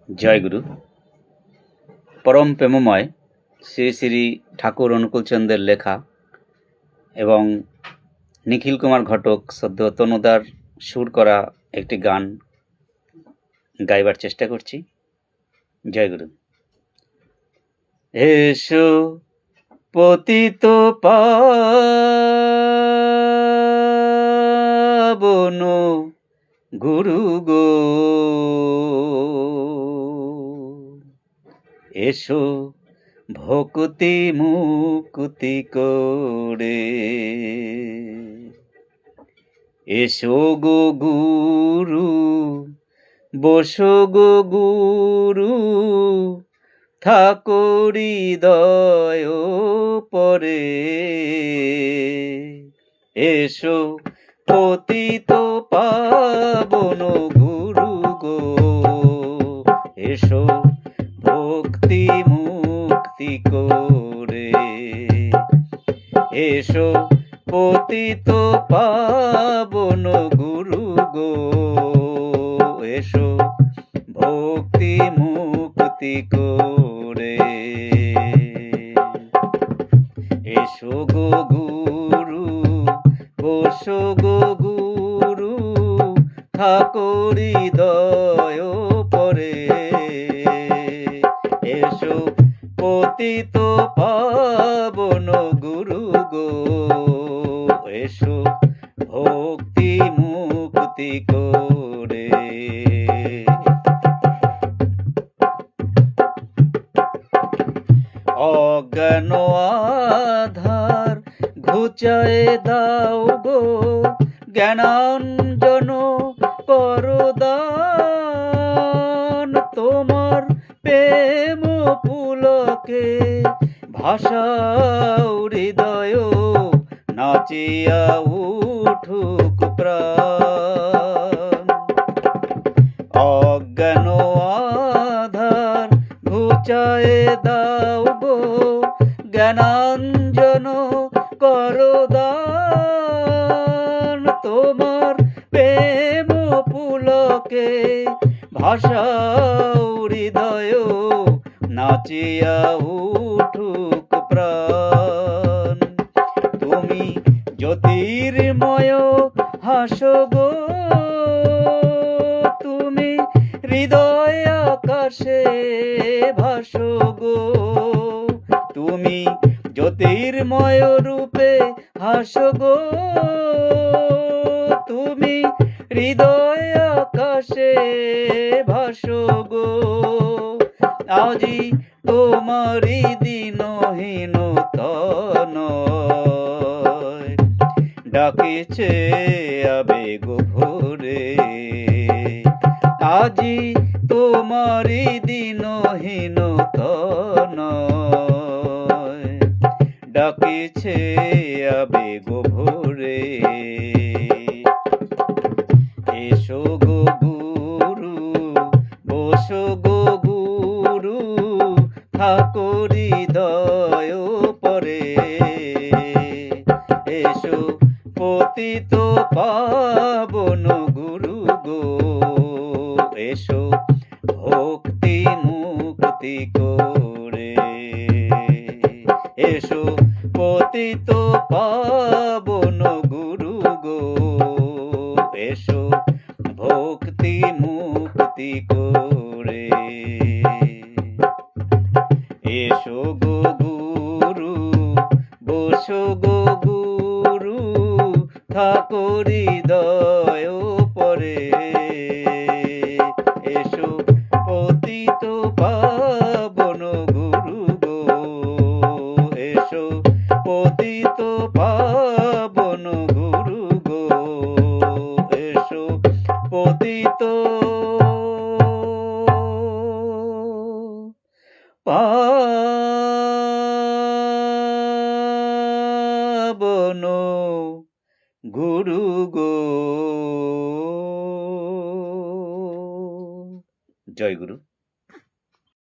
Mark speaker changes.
Speaker 1: জয়গুরু। পরম প্রেমময় শ্রী শ্রী ঠাকুর অনুকূলচন্দ্রের লেখা এবং নিখিল কুমার ঘটক সদ্য তনুদার সুর করা একটি গান গাইবার চেষ্টা করছি। জয়গুরু। এসো পতিত পাবন গুরু গো, এসো ভক্তি মুক্তি করে, এসো গো গুরু, বসো গো গুরু, ঠাকুর হৃদয় পরে, এসো পতিত পাবন গুরু গো, এসো ভক্তি মুক্তি করে, এসো পতিত পাবন গুরু গো, এসো ভক্তি মুক্তি করে, এসো গো গুরু, বসো গো গুরু, ঠাকুর হৃদয় পরে, এসো পতিত পাবন গুরু গো, এসো ভক্তি মুক্তি করে। অজ্ঞান আধার ঘুচায় দাও গো, জ্ঞানাঞ্জন করদান, তোমার প্রেম পুলকে ভাষাও হৃদয়, নাচিয়া উঠুক প্রাণ। অজ্ঞান আধার ঘুচায় দাও গো, জ্ঞানাঞ্জন করদান, তোমার প্রেম পুলকে ভাষাও হৃদয়, নাচিয়া উঠুক প্রাণ। তুমি জ্যোতির্ময় হাসো গো, তুমি হৃদয় আকাশে ভাসো গো, তুমি জ্যোতির্ময় রূপে হাসো গো, তুমি হৃদয় আকাশে ভাসো গো। আজি তোমারি দিনহীন তনয়, ডাকিছে আবেগ ভরে, আজি তোমারি দিনহীন তনয়, ডাকিছে আবেগ ভরে, এসো গো গুরু, বসো গো গুরু, ঠাকুর হৃদয় পরে, এসো পতিত পাবন গুরু গো, এসো ভক্তি মুক্তি করে, এসো পতিত পাবন গুরু গো, এসো ভক্তি মুক্তি করে, এসো গো গুরু, বসো গো গুরু, ঠাকুর হৃদয় পরে, এসো পতিত পাবন গুরু গো, এসো পতিত পাবন গুরু গো, এসো পতিত পাবন গুরু গো। জয় গুরু।